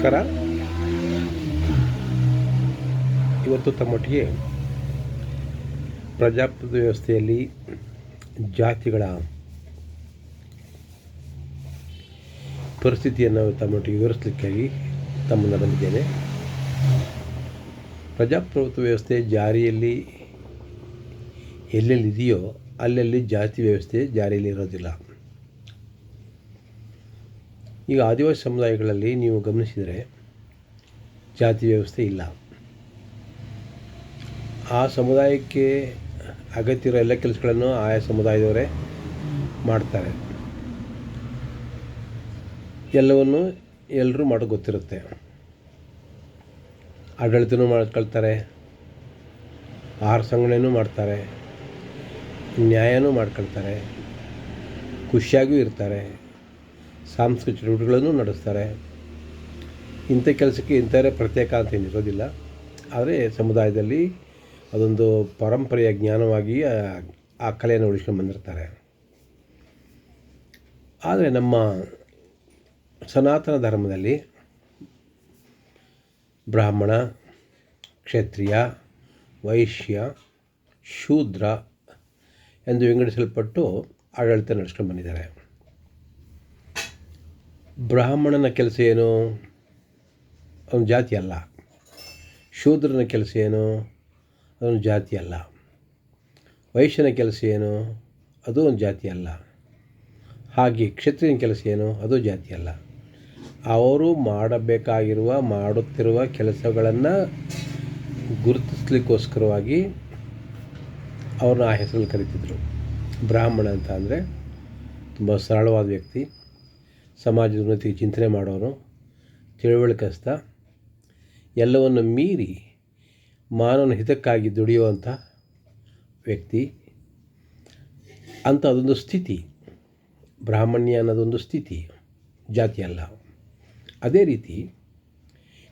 ನಮಸ್ಕಾರ. ಇವತ್ತು ತಮ್ಮೊಟ್ಟಿಗೆ ಪ್ರಜಾಪ್ರಭುತ್ವ ವ್ಯವಸ್ಥೆಯಲ್ಲಿ ಜಾತಿಗಳ ಪರಿಸ್ಥಿತಿಯನ್ನು ತಮ್ಮೊಟ್ಟಿಗೆ ವಿವರಿಸಲಿಕ್ಕಾಗಿ ತಮ್ಮನ್ನು ಬಂದಿದ್ದೇನೆ. ಪ್ರಜಾಪ್ರಭುತ್ವ ವ್ಯವಸ್ಥೆ ಜಾರಿಯಲ್ಲಿ ಎಲ್ಲೆಲ್ಲಿದೆಯೋ ಅಲ್ಲಲ್ಲಿ ಜಾತಿ ವ್ಯವಸ್ಥೆ ಜಾರಿಯಲ್ಲಿ ಇರೋದಿಲ್ಲ. ಈಗ ಆದಿವಾಸಿ ಸಮುದಾಯಗಳಲ್ಲಿ ನೀವು ಗಮನಿಸಿದರೆ ಜಾತಿ ವ್ಯವಸ್ಥೆ ಇಲ್ಲ. ಆ ಸಮುದಾಯಕ್ಕೆ ಅಗತ್ಯ ಇರೋ ಎಲ್ಲ ಕೆಲಸಗಳನ್ನು ಆಯಾ ಸಮುದಾಯದವರೇ ಮಾಡ್ತಾರೆ. ಎಲ್ಲವನ್ನು ಎಲ್ಲರೂ ಮಾಡೋಕ್ಕೆ ಗೊತ್ತಿರುತ್ತೆ. ಆಡಳಿತನೂ ಮಾಡ್ಕೊಳ್ತಾರೆ, ಆಹಾರ ಸಂಗ್ರಹಣೆಯೂ ಮಾಡ್ತಾರೆ, ನ್ಯಾಯನೂ ಮಾಡ್ಕೊಳ್ತಾರೆ, ಖುಷಿಯಾಗೂ ಇರ್ತಾರೆ, ಸಾಂಸ್ಕೃತಿಕ ಚಟುವಟಿಕೆಗಳನ್ನು ನಡೆಸ್ತಾರೆ. ಇಂಥ ಕೆಲಸಕ್ಕೆ ಇಂಥವರೇ ಪ್ರತ್ಯೇಕ ಅಂತ ಏನಿರೋದಿಲ್ಲ. ಆದರೆ ಸಮುದಾಯದಲ್ಲಿ ಅದೊಂದು ಪರಂಪರೆಯ ಜ್ಞಾನವಾಗಿ ಆ ಕಲೆಯನ್ನು ಉಳಿಸ್ಕೊಂಡು ಬಂದಿರ್ತಾರೆ. ಆದರೆ ನಮ್ಮ ಸನಾತನ ಧರ್ಮದಲ್ಲಿ ಬ್ರಾಹ್ಮಣ, ಕ್ಷತ್ರಿಯ, ವೈಶ್ಯ, ಶೂದ್ರ ಎಂದು ವಿಂಗಡಿಸಲ್ಪಟ್ಟು ಆಡಳಿತ ನಡೆಸ್ಕೊಂಡು ಬಂದಿದ್ದಾರೆ. ಬ್ರಾಹ್ಮಣನ ಕೆಲಸ ಏನು? ಅವನ ಜಾತಿ ಅಲ್ಲ. ಶೂದ್ರನ ಕೆಲಸ ಏನು? ಅವನ ಜಾತಿ ಅಲ್ಲ. ವೈಶ್ಯನ ಕೆಲಸ ಏನು? ಅದು ಒಂದು ಜಾತಿ ಅಲ್ಲ. ಹಾಗೆ ಕ್ಷತ್ರಿಯನ ಕೆಲಸ ಏನು? ಅದು ಜಾತಿ ಅಲ್ಲ. ಅವರು ಮಾಡುತ್ತಿರುವ ಕೆಲಸಗಳನ್ನು ಗುರುತಿಸ್ಲಿಕ್ಕೋಸ್ಕರವಾಗಿ ಅವ್ರನ್ನ ಆ ಹೆಸರಲ್ಲಿ ಕರೀತಿದ್ರು. ಬ್ರಾಹ್ಮಣ ಅಂತ ಅಂದರೆ ತುಂಬ ಸರಳವಾದ ವ್ಯಕ್ತಿ, ಸಮಾಜದ ಉನ್ನತಿಗೆ ಚಿಂತನೆ ಮಾಡೋನು, ತಿಳುವಳಿಕಸ್ಥ, ಎಲ್ಲವನ್ನು ಮೀರಿ ಮಾನವನ ಹಿತಕ್ಕಾಗಿ ದುಡಿಯುವಂಥ ವ್ಯಕ್ತಿ ಅಂತ. ಅದೊಂದು ಸ್ಥಿತಿ. ಬ್ರಾಹ್ಮಣ್ಯ ಅನ್ನೋದೊಂದು ಸ್ಥಿತಿ, ಜಾತಿ ಅಲ್ಲ. ಅದೇ ರೀತಿ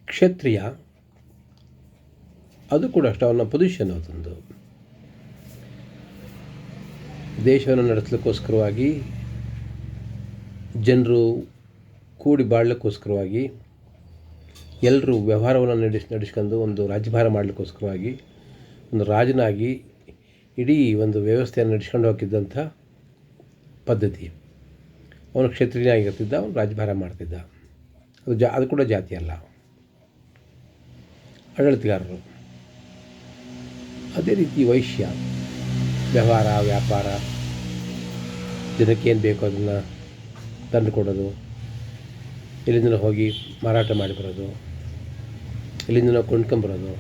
ಕ್ಷತ್ರಿಯ, ಅದು ಕೂಡ ಅಷ್ಟು ಅವನ ಪೊಸಿಷನ್. ಅದೊಂದು ದೇಶವನ್ನು ನಡೆಸಲಿಕ್ಕೋಸ್ಕರವಾಗಿ, ಜನರು ಕೂಡಿ ಬಾಳಲಿಕ್ಕೋಸ್ಕರವಾಗಿ, ಎಲ್ಲರೂ ವ್ಯವಹಾರವನ್ನು ನಡೆಸ್ಕೊಂಡು ಒಂದು ರಾಜ್ಯಭಾರ ಮಾಡಲಿಕ್ಕೋಸ್ಕರವಾಗಿ ಒಂದು ರಾಜನಾಗಿ ಇಡೀ ಒಂದು ವ್ಯವಸ್ಥೆಯನ್ನು ನಡೆಸ್ಕೊಂಡು ಹೋಗ್ತಿದ್ದಂಥ ಪದ್ಧತಿ. ಅವನು ಕ್ಷತ್ರಿಯನಾಗಿರ್ತಿದ್ದ, ಅವನು ರಾಜ್ಯಭಾರ ಮಾಡ್ತಿದ್ದ. ಅದು ಕೂಡ ಜಾತಿ ಅಲ್ಲ, ಆಡಳಿತಗಾರರು. ಅದೇ ರೀತಿ ವೈಶ್ಯ, ವ್ಯವಹಾರ, ವ್ಯಾಪಾರ, ಜನಕ್ಕೇನು ಬೇಕೋ ಅದನ್ನು ತಂದು ಕೊಡೋದು, ಇಲ್ಲಿಂದ ಹೋಗಿ ಮಾರಾಟ ಮಾಡಿ ಬರೋದು, ಇಲ್ಲಿಂದ ಕೊಂಡ್ಕೊಂಬರೋದು,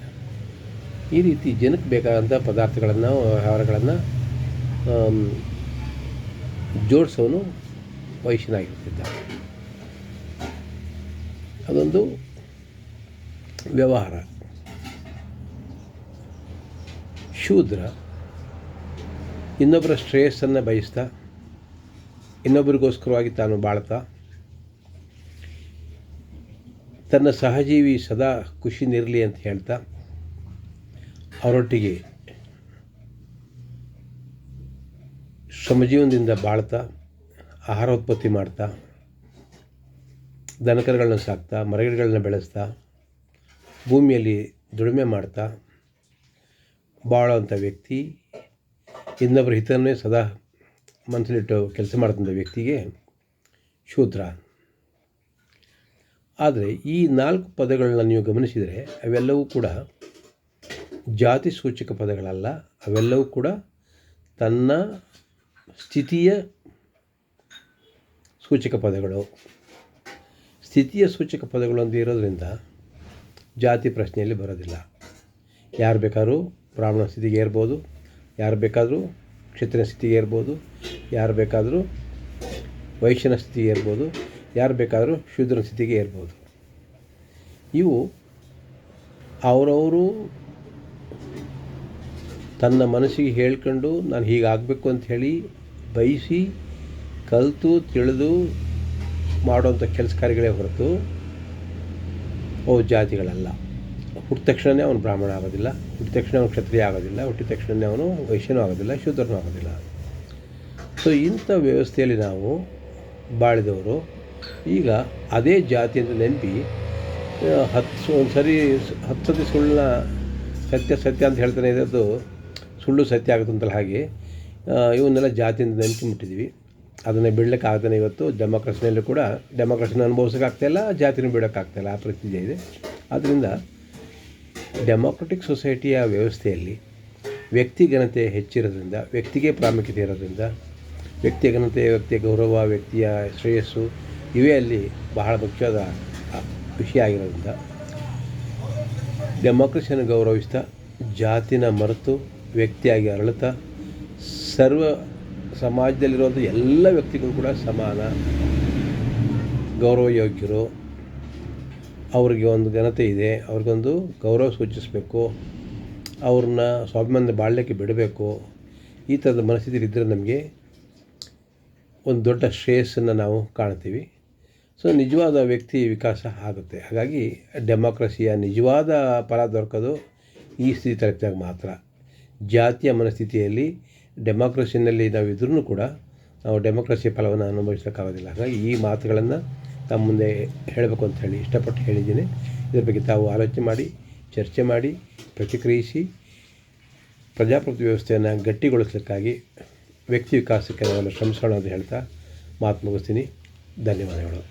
ಈ ರೀತಿ ಜನಕ್ಕೆ ಬೇಕಾದಂಥ ಪದಾರ್ಥಗಳನ್ನು, ವ್ಯವಹಾರಗಳನ್ನು ಜೋಡಿಸೋನು ವೈಶ್ಯನಾಗಿರ್ತಿದ್ದ. ಅದೊಂದು ವ್ಯವಹಾರ. ಶೂದ್ರ ಇನ್ನೊಬ್ಬರ ಶ್ರೇಯಸ್ಸನ್ನು ಬಯಸ್ತಾ, ಇನ್ನೊಬ್ಬರಿಗೋಸ್ಕರವಾಗಿ ತಾನು ಬಾಳ್ತಾ, ತನ್ನ ಸಹಜೀವಿ ಸದಾ ಖುಷಿನಿರಲಿ ಅಂತ ಹೇಳ್ತಾ, ಅವರೊಟ್ಟಿಗೆ ಶ್ರಮಜೀವನದಿಂದ ಬಾಳ್ತಾ, ಆಹಾರ ಉತ್ಪತ್ತಿ ಮಾಡ್ತಾ, ದನಕರುಗಳನ್ನ ಸಾಕ್ತಾ, ಮರಗಿಡಗಳನ್ನ ಬೆಳೆಸ್ತಾ, ಭೂಮಿಯಲ್ಲಿ ದುಡಿಮೆ ಮಾಡ್ತಾ ಬಾಳೋವಂಥ ವ್ಯಕ್ತಿ, ಇನ್ನೊಬ್ಬರ ಹಿತನ್ನೇ ಸದಾ ಮನಸ್ಸಲ್ಲಿಟ್ಟು ಕೆಲಸ ಮಾಡ್ತಂಥ ವ್ಯಕ್ತಿಗೆ ಶೂದ್ರ. ಆದರೆ ಈ 4 ಪದಗಳನ್ನ ನೀವು ಗಮನಿಸಿದರೆ ಅವೆಲ್ಲವೂ ಕೂಡ ಜಾತಿ ಸೂಚಕ ಪದಗಳಲ್ಲ. ಅವೆಲ್ಲವೂ ಕೂಡ ತನ್ನ ಸ್ಥಿತಿಯ ಸೂಚಕ ಪದಗಳು. ಸ್ಥಿತಿಯ ಸೂಚಕ ಪದಗಳು ಅಂತ ಇರೋದ್ರಿಂದ ಜಾತಿ ಪ್ರಶ್ನೆಯಲ್ಲಿ ಬರೋದಿಲ್ಲ. ಯಾರು ಬೇಕಾದ್ರೂ ಬ್ರಾಹ್ಮಣ ಸ್ಥಿತಿಗೆ ಏರ್ಬೋದು, ಯಾರು ಬೇಕಾದರೂ ಕ್ಷತ್ರಿಯ ಸ್ಥಿತಿಗೆ ಏರ್ಬೋದು, ಯಾರು ಬೇಕಾದರೂ ವೈಶ್ಯನ ಸ್ಥಿತಿಗೆ ಏರ್ಬೋದು, ಯಾರು ಬೇಕಾದರೂ ಶೂದ್ರನ ಸ್ಥಿತಿಗೆ ಏರ್ಬೋದು. ಇವು ಅವರವರು ತನ್ನ ಮನಸ್ಸಿಗೆ ಹೇಳ್ಕೊಂಡು ನಾನು ಹೀಗಾಗಬೇಕು ಅಂಥೇಳಿ ಬಯಸಿ ಕಲಿತು ತಿಳಿದು ಮಾಡುವಂಥ ಕೆಲಸ ಕಾರ್ಯಗಳೇ ಹೊರತು ಅವು ಜಾತಿಗಳಲ್ಲ. ಹುಟ್ಟಿದ ತಕ್ಷಣವೇ ಅವನು ಬ್ರಾಹ್ಮಣ ಆಗೋದಿಲ್ಲ, ಹುಟ್ಟಿದ ತಕ್ಷಣ ಅವನು ಕ್ಷತ್ರಿಯ ಆಗೋದಿಲ್ಲ, ಹುಟ್ಟಿದ ತಕ್ಷಣವೇ ಅವನು ವೈಶ್ಯನೂ ಆಗೋದಿಲ್ಲ, ಶೂದ್ರನೂ ಆಗೋದಿಲ್ಲ. ಸೊ ಇಂಥ ವ್ಯವಸ್ಥೆಯಲ್ಲಿ ನಾವು ಬಾಳಿದವರು ಈಗ ಅದೇ ಜಾತಿ ಅಂತ ನೆನಪಿ ಒಂದು ಸರಿ 10 ಸತಿ ಸುಳ್ಳನ್ನ ಸತ್ಯ ಅಂತ ಹೇಳ್ತಾನೆ ಇರೋದು ಸುಳ್ಳು ಸತ್ಯ ಆಗುತ್ತಂತಲ್ಲ ಹಾಗೆ ಇವನ್ನೆಲ್ಲ ಜಾತಿಯಿಂದ ನೆನ್ಕೊಂಬಿಟ್ಟಿದ್ದೀವಿ. ಅದನ್ನು ಬಿಡ್ಲಿಕ್ಕೆ ಆಗ್ತಾನೆ. ಇವತ್ತು ಡೆಮೋಕ್ರಸಿನಲ್ಲೂ ಕೂಡ ಡೆಮೋಕ್ರಸಿನ ಅನುಭವಿಸೋಕ್ಕಾಗ್ತಾಯಿಲ್ಲ, ಜಾತಿನೂ ಬಿಡೋಕ್ಕಾಗ್ತಾಯಿಲ್ಲ, ಆ ಪರಿಸ್ಥಿತಿ ಇದೆ. ಆದ್ದರಿಂದ ಡೆಮೋಕ್ರೆಟಿಕ್ ಸೊಸೈಟಿಯ ವ್ಯವಸ್ಥೆಯಲ್ಲಿ ವ್ಯಕ್ತಿ ಘನತೆ ಹೆಚ್ಚಿರೋದ್ರಿಂದ, ವ್ಯಕ್ತಿಗೆ ಪ್ರಾಮುಖ್ಯತೆ ಇರೋದ್ರಿಂದ, ವ್ಯಕ್ತಿಯ ಘನತೆ, ವ್ಯಕ್ತಿಯ ಗೌರವ, ವ್ಯಕ್ತಿಯ ಶ್ರೇಯಸ್ಸು ಇವೇ ಅಲ್ಲಿ ಬಹಳ ಮುಖ್ಯವಾದ ವಿಷಯ ಆಗಿರೋದ್ರಿಂದ ಡೆಮೋಕ್ರಸಿಯನ್ನು ಗೌರವಿಸ್ತಾ, ಜಾತಿನ ಮರೆತು ವ್ಯಕ್ತಿಯಾಗಿ ಅರಳುತ್ತಾ, ಸರ್ವ ಸಮಾಜದಲ್ಲಿರುವಂಥ ಎಲ್ಲ ವ್ಯಕ್ತಿಗಳು ಕೂಡ ಸಮಾನ, ಗೌರವಯೋಗ್ಯರು, ಅವ್ರಿಗೆ ಒಂದು ಘನತೆ ಇದೆ, ಅವ್ರಿಗೊಂದು ಗೌರವ ಸೂಚಿಸಬೇಕು, ಅವ್ರನ್ನ ಸ್ವಾಭಿಮಾನದ ಬಾಳಲಿಕ್ಕೆ ಬಿಡಬೇಕು. ಈ ಥರದ ಮನಸ್ಥಿತಿಲಿದ್ದರೆ ನಮಗೆ ಒಂದು ದೊಡ್ಡ ಶ್ರೇಯಸ್ಸನ್ನು ನಾವು ಕಾಣ್ತೀವಿ. ಸೊ ನಿಜವಾದ ವ್ಯಕ್ತಿ ವಿಕಾಸ ಆಗುತ್ತೆ. ಹಾಗಾಗಿ ಡೆಮೋಕ್ರಸಿಯ ನಿಜವಾದ ಫಲ ದೊರಕೋದು ಈ ಸ್ಥಿತಿ ತಲುಪಿದಾಗ ಮಾತ್ರ. ಜಾತಿಯ ಮನಸ್ಥಿತಿಯಲ್ಲಿ ಡೆಮೋಕ್ರಸಿನಲ್ಲಿ ನಾವು ಇದ್ರೂ ಕೂಡ ನಾವು ಡೆಮೋಕ್ರಸಿಯ ಫಲವನ್ನು ಅನುಭವಿಸೋಕ್ಕಾಗೋದಿಲ್ಲ. ಹಾಗಾಗಿ ಈ ಮಾತುಗಳನ್ನು ತಮ್ಮ ಮುಂದೆ ಹೇಳಬೇಕು ಅಂತ ಹೇಳಿ ಇಷ್ಟಪಟ್ಟು ಹೇಳಿದ್ದೀನಿ. ಇದ್ರ ಬಗ್ಗೆ ತಾವು ಆಲೋಚನೆ ಮಾಡಿ, ಚರ್ಚೆ ಮಾಡಿ, ಪ್ರತಿಕ್ರಿಯಿಸಿ, ಪ್ರಜಾಪ್ರಭುತ್ವ ವ್ಯವಸ್ಥೆಯನ್ನು ಗಟ್ಟಿಗೊಳಿಸಲಿಕ್ಕಾಗಿ ವ್ಯಕ್ತಿ ವಿಕಾಸಕ್ಕೆ ನಾವೆಲ್ಲ ಶ್ರಮಿಸೋಣ ಅಂತ ಹೇಳ್ತಾ ಮಾತು ಮುಗಿಸ್ತೀನಿ. ಧನ್ಯವಾದಗಳು.